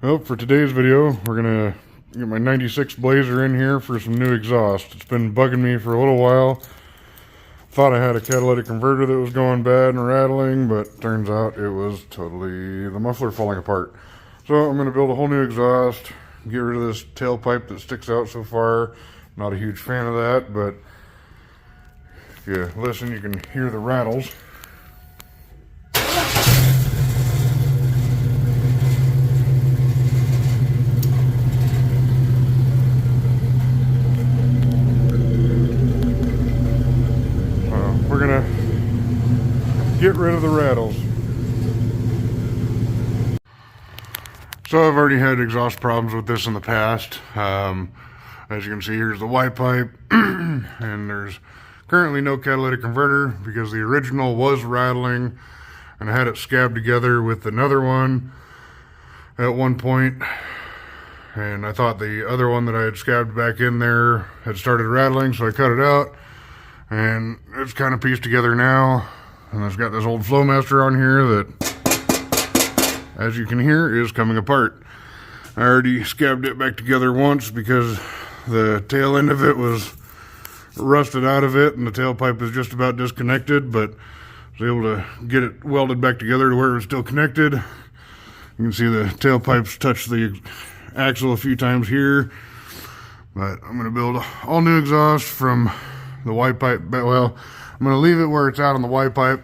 Well, for today's video, we're gonna get my 96 Blazer in here for some new exhaust. It's been bugging me for a little while. Thought I had a catalytic converter that was going bad and rattling, but turns out it was totally the muffler falling apart. So I'm gonna build a whole new exhaust, get rid of this tailpipe that sticks out so far. Not a huge fan of that, but if you listen, you can hear the rattles. We're gonna get rid of the rattles. So I've already had exhaust problems with this in the past. As you can see, here's the Y pipe, and there's currently no catalytic converter because the original was rattling, and I had it scabbed together with another one at one point, and I thought the other one that I had scabbed back in there had started rattling, so I cut it out. And it's kind of pieced together now, and it's got this old Flowmaster on here that, as you can hear, is coming apart. I already scabbed it back together once because the tail end of it was rusted out of it, and the tailpipe is just about disconnected, but I was able to get it welded back together to where it was still connected. You can see the tailpipes touch the axle a few times here, but I'm going to build all new exhaust from the Y pipe. Well, I'm going to leave it where it's out on the Y pipe.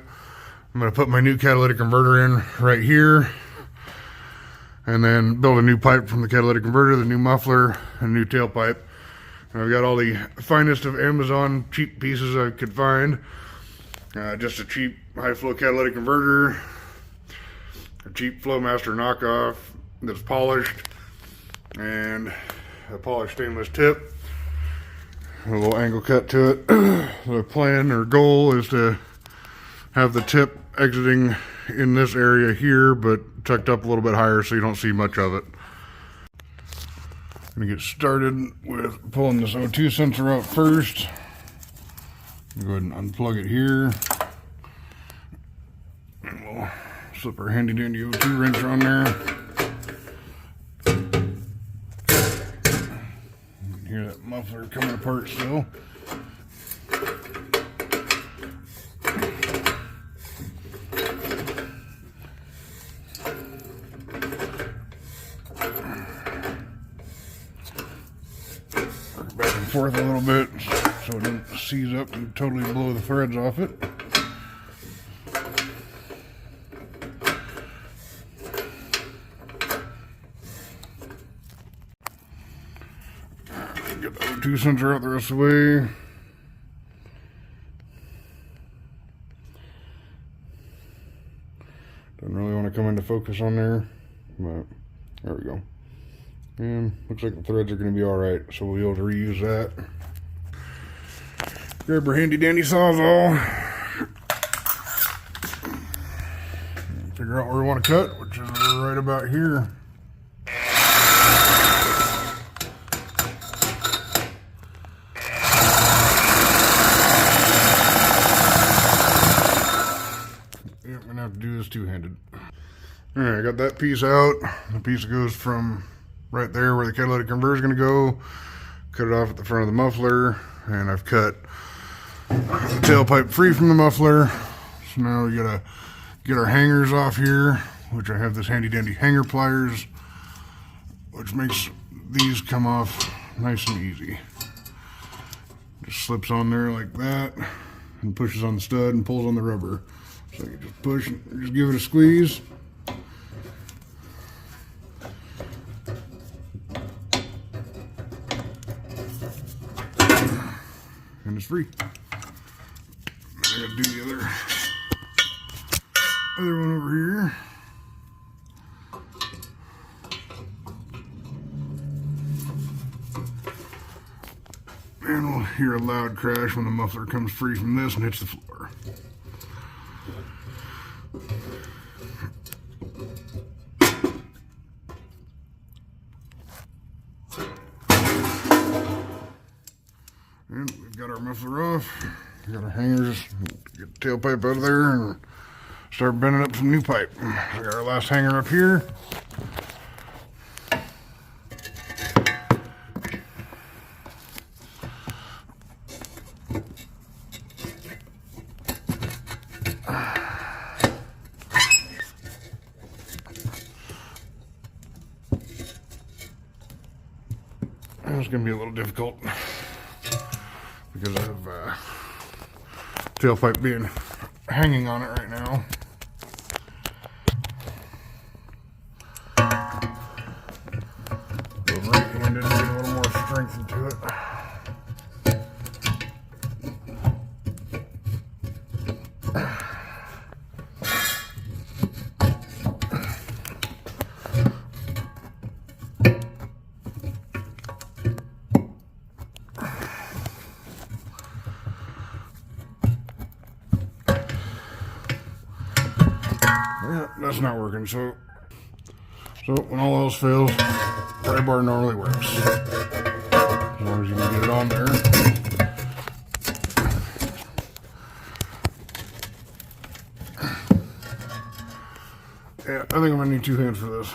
I'm going to put my new catalytic converter in right here, and then build a new pipe from the catalytic converter, the new muffler, and new tailpipe. And I've got all the finest of Amazon cheap pieces I could find. Just a cheap high flow catalytic converter, a cheap Flowmaster knockoff that's polished, and a polished stainless tip. A little angle cut to it. The plan or goal is to have the tip exiting in this area here, but tucked up a little bit higher so you don't see much of it. I'm gonna get started with pulling this O2 sensor out first. Go ahead and unplug it here. And we'll slip our handy dandy O2 wrench on there. Hear that muffler coming apart still. Work back and forth a little bit so it doesn't seize up and totally blow the threads off it. Get the O2 sensor out the rest of the way. Don't really want to come into focus on there, but there we go. And looks like the threads are going to be alright, so we'll be able to reuse that. Grab our handy dandy Sawzall. Figure out where we want to cut, which is right about here. I'm gonna have to do this two-handed. Alright, I got that piece out. The piece goes from right there where the catalytic converter is gonna go. Cut it off at the front of the muffler, and I've cut the tailpipe free from the muffler. So now we gotta get our hangers off here, which I have this handy dandy hanger pliers, which makes these come off nice and easy. Just slips on there like that, and pushes on the stud and pulls on the rubber. So you just push, just give it a squeeze. And it's free. I gotta do the other one over here. And we'll hear a loud crash when the muffler comes free from this and hits the floor. And we've got our muffler off. We got our hangers. Get the tailpipe out of there and start bending up some new pipe. We got our last hanger up here. It's going to be a little difficult because of tailpipe being hanging on it right now. The right-handed to get a little more strength into it. Yeah, that's not working. So when all else fails, pry bar normally works. As long as you can get it on there. Yeah, I think I'm gonna need 2 hands for this.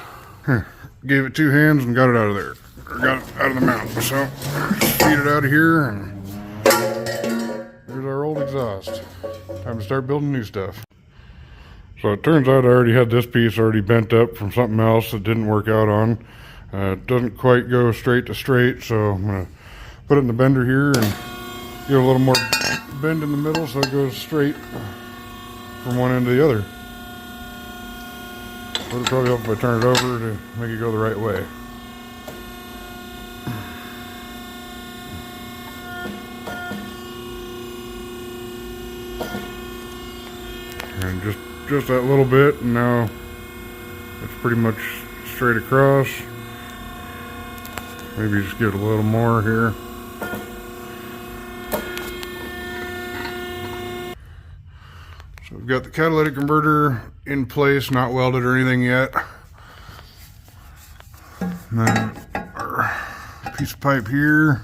Gave it 2 hands and got it out of there. Or got it out of the mount. So feed it out of here, and there's our old exhaust. Time to start building new stuff. So it turns out I already had this piece already bent up from something else that didn't work out on. It doesn't quite go straight to straight, so I'm going to put it in the bender here and give it a little more bend in the middle so it goes straight from one end to the other. It'll probably help if I turn it over to make it go the right way. And just that little bit, and now it's pretty much straight across. Maybe just give it a little more here. So we've got the catalytic converter in place, not welded or anything yet. And then our piece of pipe here,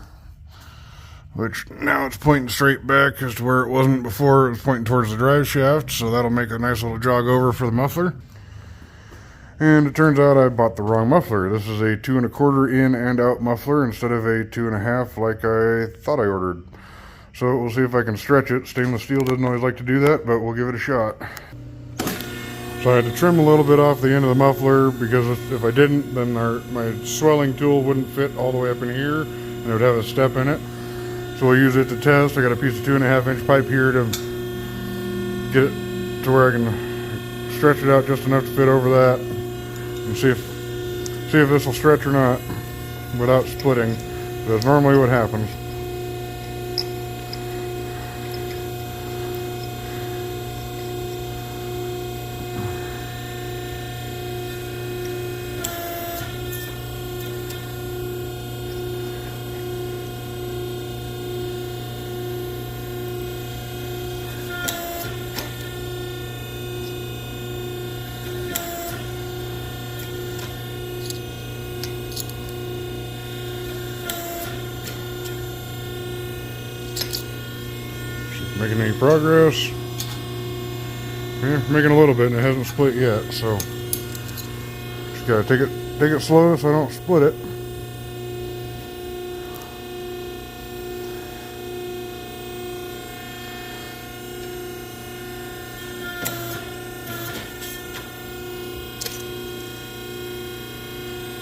which now it's pointing straight back as to where it wasn't before. It was pointing towards the drive shaft, so that'll make a nice little jog over for the muffler. And it turns out I bought the wrong muffler. This is a 2 1/4 in and out muffler instead of a 2 1/2 like I thought I ordered. So we'll see if I can stretch it. Stainless steel doesn't always like to do that, but we'll give it a shot. So I had to trim a little bit off the end of the muffler because if I didn't, then my swelling tool wouldn't fit all the way up in here, and it would have a step in it. So we'll use it to test. I got a piece of 2 1/2 inch pipe here to get it to where I can stretch it out just enough to fit over that, and see if this will stretch or not without splitting. That's normally what happens. Making any progress? Yeah, making a little bit, and it hasn't split yet. So just gotta take it slow so I don't split it.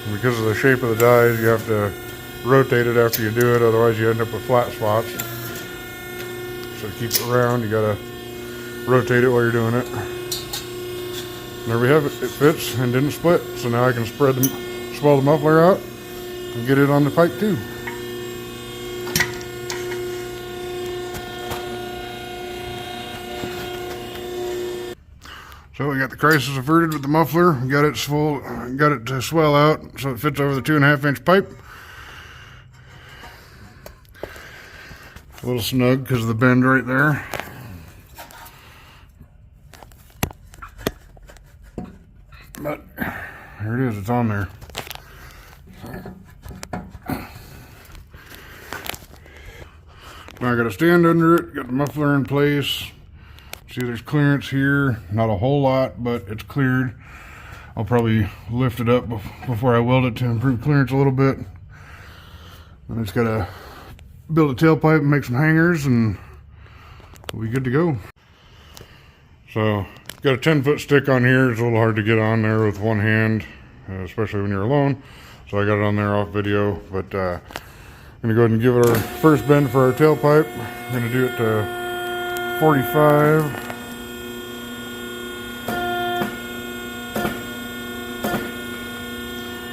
And because of the shape of the dies, you have to rotate it after you do it, otherwise you end up with flat spots. So to keep it round, you gotta rotate it while you're doing it. And there we have it. It fits and didn't split. So now I can swell the muffler out and get it on the pipe too. So we got the crisis averted with the muffler. We got it to swell out so it fits over the 2 1/2 inch pipe. A little snug because of the bend right there. But here it is, it's on there. Now I got a stand under it, got the muffler in place. See, there's clearance here, not a whole lot, but it's cleared. I'll probably lift it up before I weld it to improve clearance a little bit. And it's got to build a tailpipe and make some hangers, and we'll be good to go. So got a 10-foot stick on here. It's a little hard to get on there with one hand, especially when you're alone. So I got it on there off video, but Gonna go ahead and give it our first bend for our tailpipe. I'm gonna do it to 45.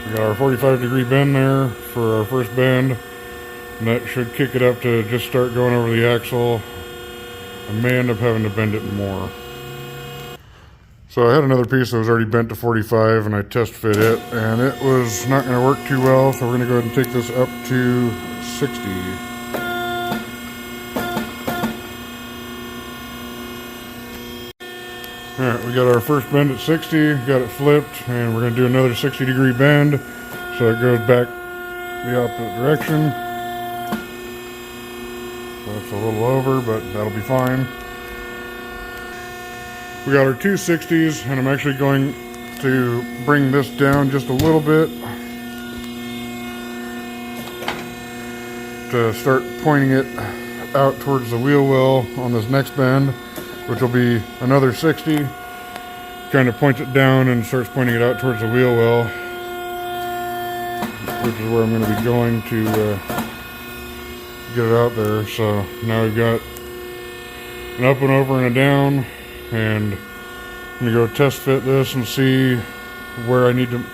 We got our 45-degree bend there for our first bend, and that should kick it up to just start going over the axle. I may end up having to bend it more. So I had another piece that was already bent to 45, and I test fit it, and it was not going to work too well, so we're going to go ahead and take this up to 60. Alright, we got our first bend at 60, got it flipped, and we're going to do another 60-degree bend, so it goes back the opposite direction. So it's a little over, but that'll be fine. We got our two 60s, and I'm actually going to bring this down just a little bit to start pointing it out towards the wheel well on this next bend, which will be another 60. Kind of points it down and starts pointing it out towards the wheel well, which is where I'm going to be going to get it out there. So now we've got an up and over and a down, and I'm going to go test fit this and see where I need to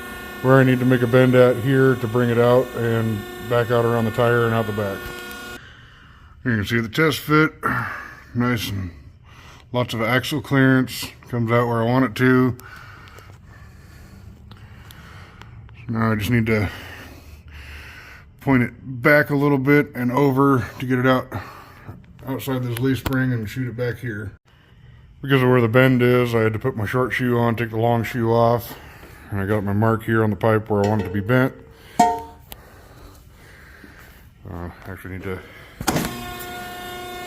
make a bend at here to bring it out and back out around the tire and out the back. You can see the test fit, nice and lots of axle clearance, comes out where I want it to. So now I just need to point it back a little bit and over to get it out outside this leaf spring and shoot it back here. Because of where the bend is, I had to put my short shoe on, take the long shoe off, and I got my mark here on the pipe where I want it to be bent. Actually need to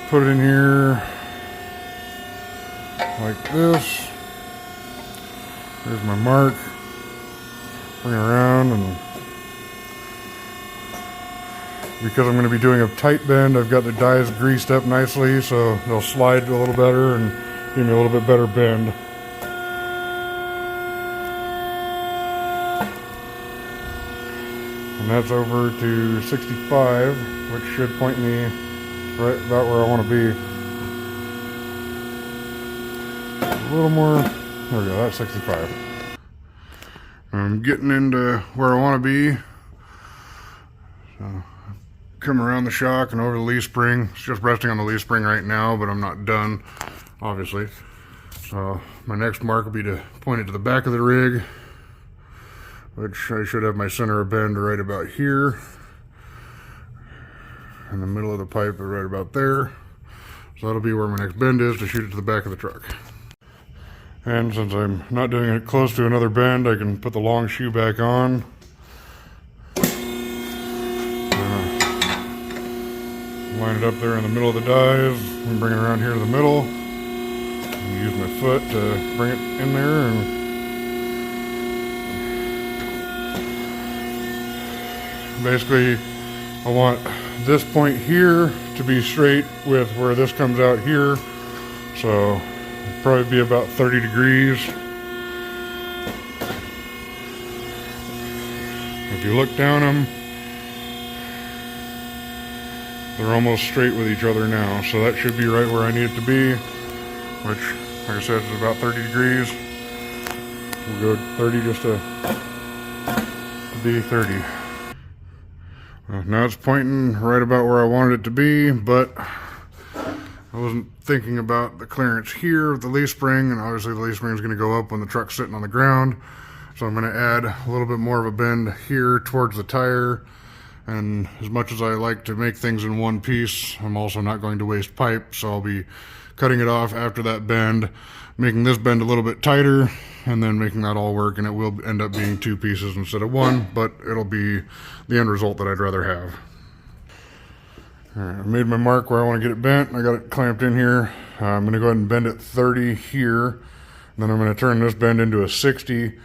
put it in here like this. There's my mark. Bring it around, and because I'm going to be doing a tight bend, I've got the dies greased up nicely so they'll slide a little better and give me a little bit better bend. And that's over to 65, which should point me right about where I want to be. A little more, there we go, that's 65. I'm getting into where I want to be. So, come around the shock and over the leaf spring. It's just resting on the leaf spring right now, but I'm not done, obviously. So my next mark will be to point it to the back of the rig, which I should have my center of bend right about here. In the middle of the pipe right about there. So that'll be where my next bend is to shoot it to the back of the truck. And since I'm not doing it close to another bend, I can put the long shoe back on. Line it up there in the middle of the dies and bring it around here to the middle. And use my foot to bring it in there. And basically, I want this point here to be straight with where this comes out here. So it'll probably be about 30 degrees. If you look down them, they're almost straight with each other now, so that should be right where I need it to be, which, like I said, is about 30 degrees. We'll go 30 just to be 30. Now it's pointing right about where I wanted it to be, but I wasn't thinking about the clearance here of the leaf spring, and obviously the leaf spring is going to go up when the truck's sitting on the ground, so I'm going to add a little bit more of a bend here towards the tire. And as much as I like to make things in one piece, I'm also not going to waste pipe, so I'll be cutting it off after that bend, making this bend a little bit tighter, and then making that all work, and it will end up being two pieces instead of one, but it'll be the end result that I'd rather have. All right, I made my mark where I want to get it bent. I got it clamped in here. I'm going to go ahead and bend it 30 here, and then I'm going to turn this bend into a 60. I'm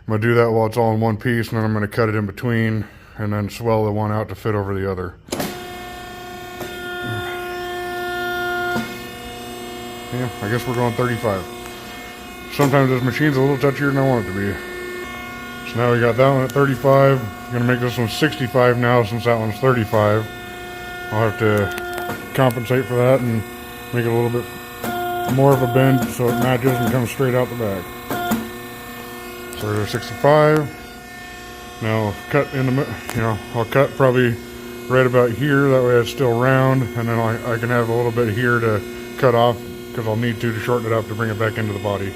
going to do that while it's all in one piece, and then I'm going to cut it in between and then swell the one out to fit over the other. Yeah, I guess we're going 35. Sometimes this machine's a little touchier than I want it to be. So now we got that one at 35. I'm gonna make this one 65 now since that one's 35. I'll have to compensate for that and make it a little bit more of a bend so it matches and comes straight out the back. So there's 65. Now cut in the, I'll cut probably right about here, that way it's still round, and then I can have a little bit here to cut off because I'll need to shorten it up to bring it back into the body.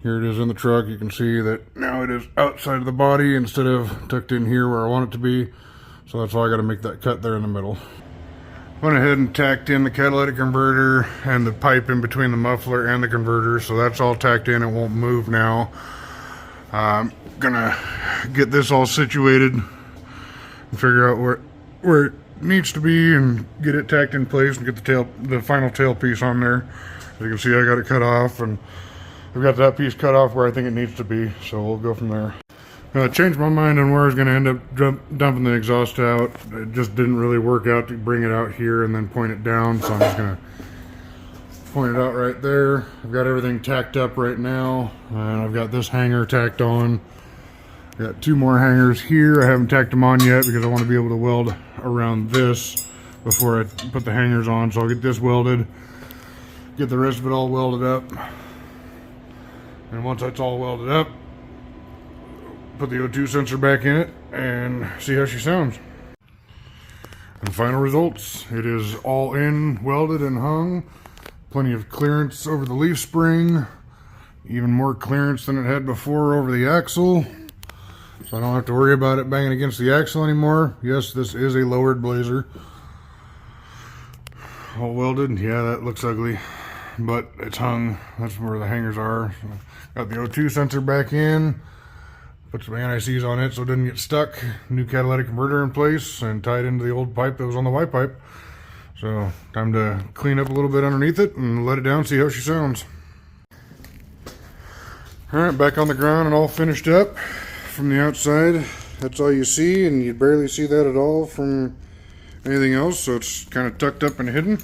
Here it is in the truck. You can see that now it is outside of the body instead of tucked in here where I want it to be. So that's why I got to make that cut there in the middle. Went ahead and tacked in the catalytic converter and the pipe in between the muffler and the converter, so that's all tacked in. It won't move now. I'm gonna get this all situated and figure out where it needs to be and get it tacked in place and get the final tail piece on there. As you can see, I got it cut off and I've got that piece cut off where I think it needs to be, so we'll go from there. I changed my mind on where I was going to end up dumping the exhaust out. It just didn't really work out to bring it out here and then point it down, so I'm just going to point it out right there. I've got everything tacked up right now, and I've got this hanger tacked on. I've got 2 more hangers here. I haven't tacked them on yet because I want to be able to weld around this before I put the hangers on, so I'll get this welded, get the rest of it all welded up, and once that's all welded up, put the O2 sensor back in it and see how she sounds. And final results. It is all in, welded and hung. Plenty of clearance over the leaf spring. Even more clearance than it had before over the axle. So I don't have to worry about it banging against the axle anymore. Yes, this is a lowered Blazer. All welded. Yeah, that looks ugly, but it's hung. That's where the hangers are. So got the O2 sensor back in. Put some anti-seize on it so it didn't get stuck. New catalytic converter in place and tied into the old pipe that was on the white pipe. So time to clean up a little bit underneath it and let it down, see how she sounds. Alright, back on the ground and all finished up from the outside. That's all you see, and you barely see that at all from anything else, so it's kind of tucked up and hidden.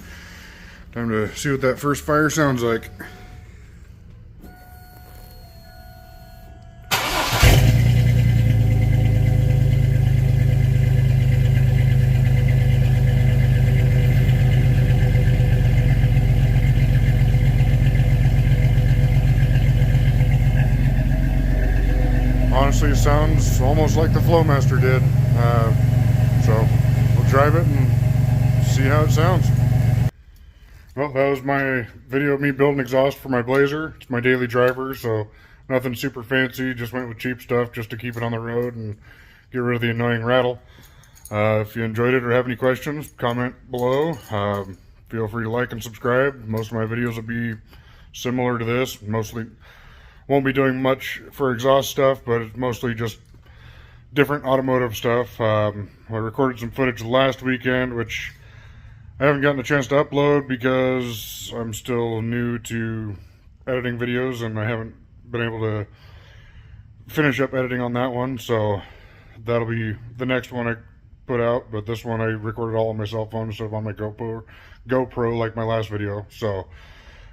Time to see what that first fire sounds like. Honestly, it sounds almost like the Flowmaster did. So we'll drive it and see how it sounds. Well, that was my video of me building exhaust for my Blazer. It's my daily driver, so nothing super fancy. Just went with cheap stuff just to keep it on the road and get rid of the annoying rattle. If you enjoyed it or have any questions, comment below. Feel free to like and subscribe. Most of my videos will be similar to this. Mostly won't be doing much for exhaust stuff, but it's mostly just different automotive stuff. I recorded some footage last weekend, which I haven't gotten a chance to upload because I'm still new to editing videos and I haven't been able to finish up editing on that one. So that'll be the next one I put out, but this one I recorded all on my cell phone instead of on my GoPro like my last video. So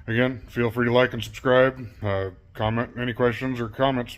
again, feel free to like and subscribe, comment any questions or comments.